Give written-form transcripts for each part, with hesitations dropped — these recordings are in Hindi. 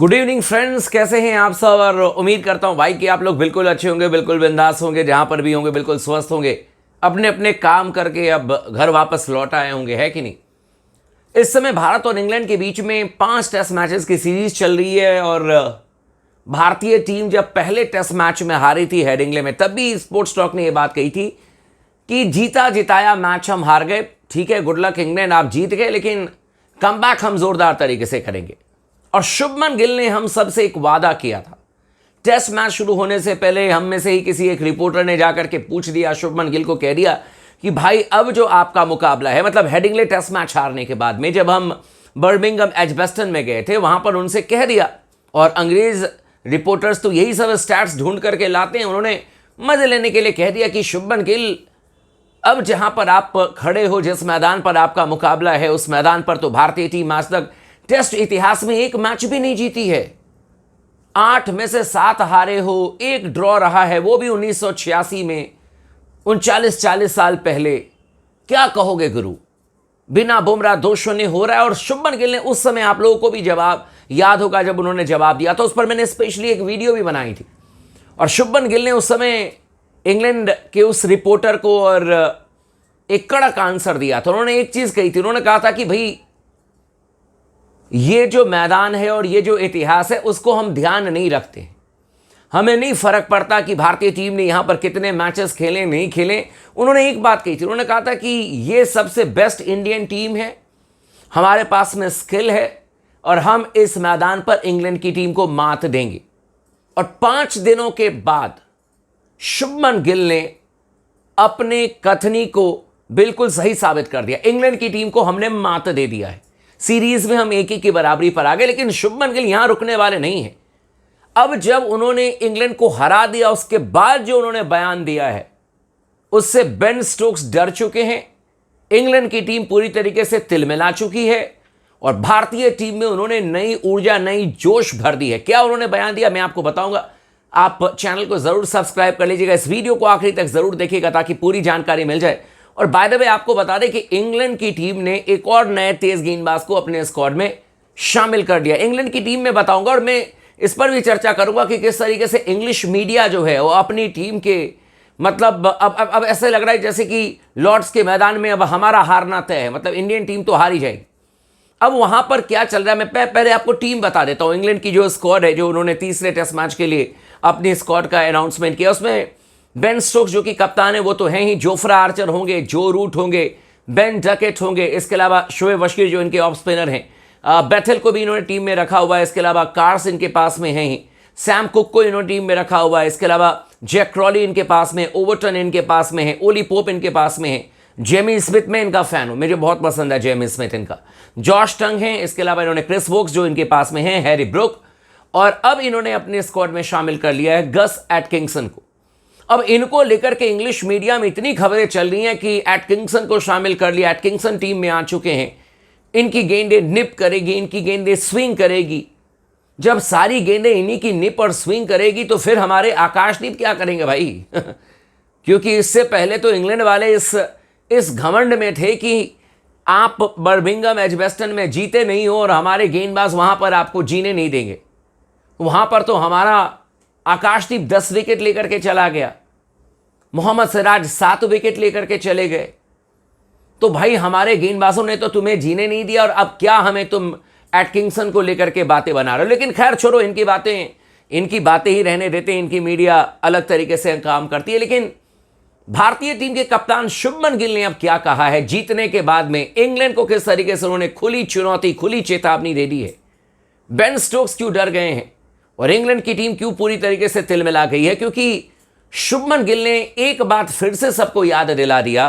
गुड इवनिंग फ्रेंड्स, कैसे हैं आप सब। और उम्मीद करता हूं भाई कि आप लोग बिल्कुल अच्छे होंगे, बिल्कुल बिंदास होंगे, जहां पर भी होंगे बिल्कुल स्वस्थ होंगे, अपने अपने काम करके अब घर वापस लौट आए होंगे, है कि नहीं। इस समय भारत और इंग्लैंड के बीच में 5 टेस्ट मैचेस की सीरीज चल रही है और भारतीय टीम जब पहले टेस्ट मैच में हारी थी हेडिंग्ले में, तब भी स्पोर्ट्स टॉक ने यह बात कही थी कि जीता जिताया मैच हम हार गए, ठीक है, गुड लक इंग्लैंड, आप जीत गए, लेकिन कमबैक हम जोरदार तरीके से करेंगे। और शुभमन गिल ने हम सबसे एक वादा किया था। टेस्ट मैच शुरू होने से पहले हम में से ही किसी एक रिपोर्टर ने जाकर के पूछ दिया, शुभमन गिल को कह दिया कि भाई अब जो आपका मुकाबला है, मतलब हेडिंग्ले टेस्ट मैच हारने के बाद में जब हम बर्मिंघम एजबेस्टन में गए थे, वहां पर उनसे कह दिया, और अंग्रेज रिपोर्टर्स तो यही सब स्टैट्स ढूंढ करके लाते हैं, उन्होंने मजे लेने के लिए कह दिया कि शुभमन गिल अब जहां पर आप खड़े हो, जिस मैदान पर आपका मुकाबला है, उस मैदान पर तो भारतीय टीम आज तक टेस्ट इतिहास में एक मैच भी नहीं जीती है। 8 में से 7 हारे हो, एक ड्रॉ रहा है, वो भी 1986 में, 39-40 साल पहले। क्या कहोगे गुरु, बिना बुमराह 2-0 हो रहा है। और शुभमन गिल ने उस समय, आप लोगों को भी जवाब याद होगा, जब उन्होंने जवाब दिया था, उस पर मैंने स्पेशली एक वीडियो भी बनाई थी। और शुभमन गिल ने उस समय इंग्लैंड के उस रिपोर्टर को और एक कड़क आंसर दिया था। उन्होंने एक चीज कही थी, उन्होंने कहा था कि भाई ये जो मैदान है और ये जो इतिहास है, उसको हम ध्यान नहीं रखते, हमें नहीं फर्क पड़ता कि भारतीय टीम ने यहां पर कितने मैचेस खेले नहीं खेले। उन्होंने एक बात कही थी, उन्होंने कहा था कि ये सबसे बेस्ट इंडियन टीम है, हमारे पास में स्किल है और हम इस मैदान पर इंग्लैंड की टीम को मात देंगे। और 5 दिनों के बाद शुभमन गिल ने अपने कथनी को बिल्कुल सही साबित कर दिया। इंग्लैंड की टीम को हमने मात दे दिया है, सीरीज में हम 1-1 की बराबरी पर आ गए। लेकिन शुभमन गिल यहां रुकने वाले नहीं हैं। अब जब उन्होंने इंग्लैंड को हरा दिया, उसके बाद जो उन्होंने बयान दिया है, उससे बेन स्टोक्स डर चुके हैं। इंग्लैंड की टीम पूरी तरीके से तिलमिला चुकी है और भारतीय टीम में उन्होंने नई ऊर्जा, नई जोश भर दी है। क्या उन्होंने बयान दिया, मैं आपको बताऊंगा। आप चैनल को जरूर सब्सक्राइब कर लीजिएगा, इस वीडियो को आखिरी तक जरूर देखिएगा ताकि पूरी जानकारी मिल जाए। और बाय द वे आपको बता दें कि इंग्लैंड की टीम ने एक और नए तेज गेंदबाज को अपने स्क्वाड में शामिल कर दिया। इंग्लैंड की टीम में बताऊंगा और मैं इस पर भी चर्चा करूंगा कि किस तरीके से इंग्लिश मीडिया जो है वो अपनी टीम के, मतलब अब ऐसे लग रहा है जैसे कि लॉर्ड्स के मैदान में अब हमारा हारना तय है, मतलब इंडियन टीम तो हारी जाएगी। अब वहां पर क्या चल रहा है, मैं पहले आपको टीम बता देता हूं। इंग्लैंड की जो स्क्वाड है, जो उन्होंने तीसरे टेस्ट मैच के लिए अपनी स्क्वाड का अनाउंसमेंट किया, उसमें बेन स्टोक्स जो कि कप्तान है वो तो हैं ही, जोफ्रा आर्चर होंगे, जो रूट होंगे, बेन डकेट होंगे, इसके अलावा शोएब अशकीर जो इनके ऑफ स्पिनर हैं, बेथेल को भी इन्होंने टीम में रखा हुआ है, इसके अलावा कार्स इनके पास में हैं ही, सैम कुक को इन्होंने टीम में रखा हुआ है, इसके अलावा जैक क्रॉली इनके पास में, ओवरटन इनके पास में है, ओली पोप इनके पास में है, जेमी स्मिथ में इनका फैन हूं, मुझे बहुत पसंद है जेमी स्मिथ इनका, जॉश टंग है, इसके अलावा इन्होंने क्रिस वोक्स जो इनके पास में है, हैरी ब्रुक, और अब इन्होंने अपने स्क्वाड में शामिल कर लिया है गस एटकिंसन को। अब इनको लेकर के इंग्लिश मीडिया में इतनी खबरें चल रही हैं कि एटकिंसन को शामिल कर लिया, एटकिंसन टीम में आ चुके हैं, इनकी गेंदें निप करेगी, इनकी गेंदें स्विंग करेगी। जब सारी गेंदें इन्हीं की निप और स्विंग करेगी तो फिर हमारे आकाशदीप क्या करेंगे भाई क्योंकि इससे पहले तो इंग्लैंड वाले इस घमंड में थे कि आप बर्मिंघम एजबेस्टन में जीते नहीं हो और हमारे गेंदबाज वहां पर आपको जीने नहीं देंगे। वहां पर तो हमारा आकाशदीप 10 विकेट लेकर के चला गया, मोहम्मद सिराज 7 विकेट लेकर के चले गए। तो भाई हमारे गेंदबाजों ने तो तुम्हें जीने नहीं दिया और अब क्या हमें तुम एटकिंसन को लेकर के बातें बना रहे हो। लेकिन खैर छोड़ो, इनकी बातें ही रहने देते हैं, इनकी मीडिया अलग तरीके से काम करती है। लेकिन भारतीय टीम के कप्तान शुभमन गिल ने अब क्या कहा है, जीतने के बाद में इंग्लैंड को किस तरीके से उन्होंने खुली चुनौती, खुली चेतावनी दे दी है। बेन स्टोक्स क्यों डर गए हैं और इंग्लैंड की टीम क्यों पूरी तरीके से तिलमिला गई है, क्योंकि शुभमन गिल ने एक बात फिर से सबको याद दिला दिया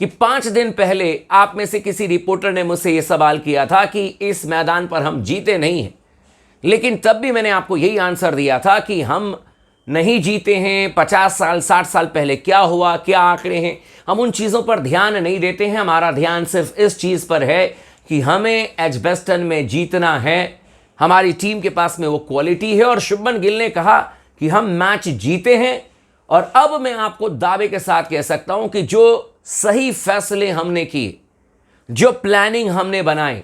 कि 5 दिन पहले आप में से किसी रिपोर्टर ने मुझसे यह सवाल किया था कि इस मैदान पर हम जीते नहीं हैं, लेकिन तब भी मैंने आपको यही आंसर दिया था कि हम नहीं जीते हैं। 50 साल 60 साल पहले क्या हुआ, क्या आंकड़े हैं, हम उन चीज़ों पर ध्यान नहीं देते हैं। हमारा ध्यान सिर्फ इस चीज़ पर है कि हमें एजबेस्टन में जीतना है, हमारी टीम के पास में वो क्वालिटी है। और शुभमन गिल ने कहा कि हम मैच जीते हैं और अब मैं आपको दावे के साथ कह सकता हूं कि जो सही फैसले हमने किए, जो प्लानिंग हमने बनाए,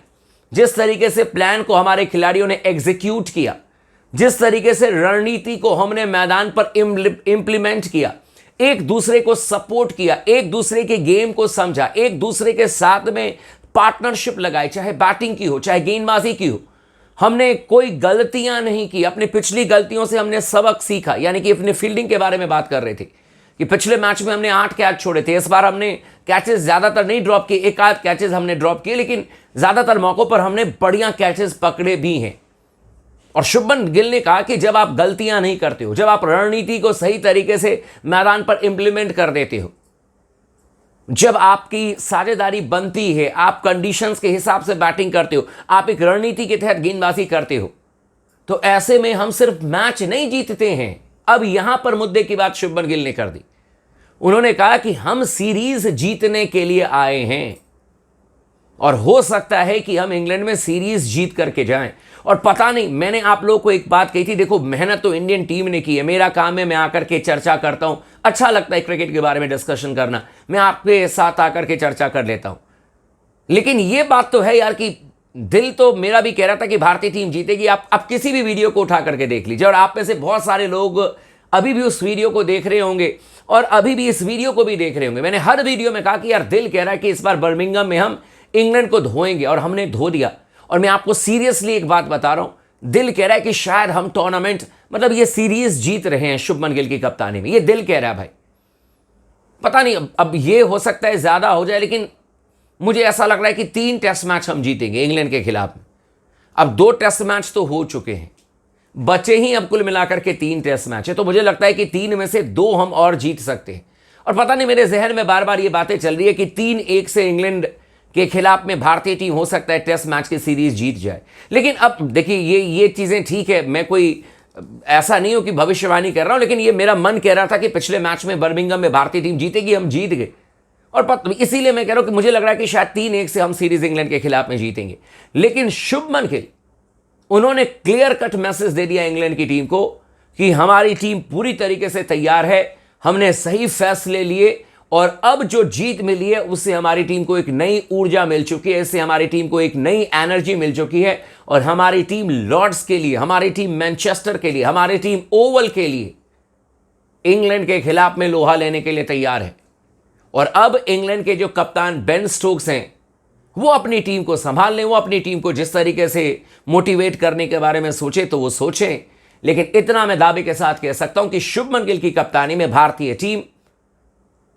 जिस तरीके से प्लान को हमारे खिलाड़ियों ने एग्जीक्यूट किया, जिस तरीके से रणनीति को हमने मैदान पर इंप्लीमेंट किया, एक दूसरे को सपोर्ट किया, एक दूसरे के गेम को समझा, एक दूसरे के साथ में पार्टनरशिप लगाई, चाहे बैटिंग की हो चाहे गेंदबाजी की हो, हमने कोई गलतियां नहीं की। अपनी पिछली गलतियों से हमने सबक सीखा। यानी कि अपने फील्डिंग के बारे में बात कर रहे थे कि पिछले मैच में हमने 8 कैच छोड़े थे, इस बार हमने कैचेस ज्यादातर नहीं ड्रॉप किए, एक आध कैचेस हमने ड्रॉप किए, लेकिन ज्यादातर मौकों पर हमने बढ़िया कैचेस पकड़े भी हैं। और शुभमन गिल ने कहा कि जब आप गलतियां नहीं करते हो, जब आप रणनीति को सही तरीके से मैदान पर इंप्लीमेंट कर देते हो, जब आपकी साझेदारी बनती है, आप कंडीशंस के हिसाब से बैटिंग करते हो, आप एक रणनीति के तहत गेंदबाजी करते हो, तो ऐसे में हम सिर्फ मैच नहीं जीतते हैं। अब यहां पर मुद्दे की बात शुभमन गिल ने कर दी। उन्होंने कहा कि हम सीरीज जीतने के लिए आए हैं और हो सकता है कि हम इंग्लैंड में सीरीज जीत करके जाएं। और पता नहीं, मैंने आप लोगों को एक बात कही थी, देखो मेहनत तो इंडियन टीम ने की है, मेरा काम है मैं आकर के चर्चा करता हूं, अच्छा लगता है क्रिकेट के बारे में डिस्कशन करना, मैं आपके साथ आकर के चर्चा कर लेता हूं। लेकिन यह बात तो है यार कि दिल तो मेरा भी कह रहा था कि भारतीय टीम जीतेगी। आप किसी भी वीडियो को उठा करके देख लीजिए, और आप में से बहुत सारे लोग अभी भी उस वीडियो को देख रहे होंगे और अभी भी इस वीडियो को भी देख रहे होंगे। मैंने हर वीडियो में कहा कि यार दिल कह रहा है कि इस बार बर्मिंघम में हम इंग्लैंड को धोएंगे, और हमने धो दिया। और मैं आपको सीरियसली एक बात बता रहा हूं, दिल कह रहा है कि शायद हम टूर्नामेंट, मतलब ये सीरीज जीत रहे हैं शुभमन गिल की कप्तानी में। ये दिल कह रहा है भाई, पता नहीं अब ये हो सकता है ज्यादा हो जाए, लेकिन मुझे ऐसा लग रहा है कि 3 टेस्ट मैच हम जीतेंगे इंग्लैंड के खिलाफ में। अब 2 टेस्ट मैच तो हो चुके हैं, बचे ही अब कुल मिलाकर के 3 टेस्ट मैच है, तो मुझे लगता है कि 3 में से 2 हम और जीत सकते हैं। और पता नहीं, मेरे जहन में बार बार ये बातें चल रही है कि 3-1 से इंग्लैंड के खिलाफ में भारतीय टीम हो सकता है टेस्ट मैच की सीरीज जीत जाए। लेकिन अब देखिए, ये चीजें ठीक है, मैं कोई ऐसा नहीं हो कि भविष्यवाणी कर रहा हूं, लेकिन ये मेरा मन कह रहा था कि पिछले मैच में बर्मिंघम में भारतीय टीम जीतेगी, हम जीत गए। और इसीलिए मैं कह रहा हूं कि मुझे लग रहा है कि शायद 3-1 से हम सीरीज इंग्लैंड के खिलाफ में जीतेंगे। लेकिन शुभमन गिल, उन्होंने क्लियर कट मैसेज दे दिया इंग्लैंड की टीम को कि हमारी टीम पूरी तरीके से तैयार है, हमने सही फैसले लिए, और अब जो जीत मिली है उससे हमारी टीम को एक नई ऊर्जा मिल चुकी है, इससे हमारी टीम को एक नई एनर्जी मिल चुकी है, और हमारी टीम लॉर्ड्स के लिए, हमारी टीम मैनचेस्टर के लिए, हमारी टीम ओवल के लिए इंग्लैंड के खिलाफ में लोहा लेने के लिए तैयार है। और अब इंग्लैंड के जो कप्तान बेन स्टोक्स हैं, वो अपनी टीम को संभाल लें, वो अपनी टीम को जिस तरीके से मोटिवेट करने के बारे में सोचे तो वो सोचें। लेकिन इतना मैं दावे के साथ कह सकता हूं कि शुभमन गिल की कप्तानी में भारतीय टीम,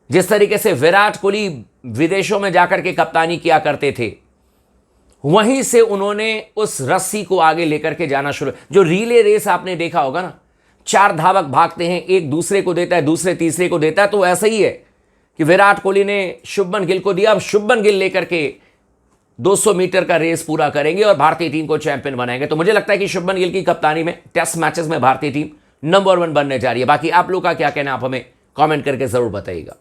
जिस तरीके से विराट कोहली विदेशों में जाकर के कप्तानी किया करते थे, वहीं से उन्होंने उस रस्सी को आगे लेकर के जाना शुरू। जो रिले रेस आपने देखा होगा ना, 4 धावक भागते हैं, एक दूसरे को देता है, दूसरे तीसरे को देता है, तो ऐसा ही है कि विराट कोहली ने शुभमन गिल को दिया, अब शुभमन गिल लेकर के 200 मीटर का रेस पूरा करेंगे और भारतीय टीम को चैंपियन बनाएंगे। तो मुझे लगता है कि शुभमन गिल की कप्तानी में टेस्ट मैचेस में भारतीय टीम नंबर 1 बनने जा रही है। बाकी आप लोग का क्या कहना, आप हमें कमेंट करके जरूर बताइएगा।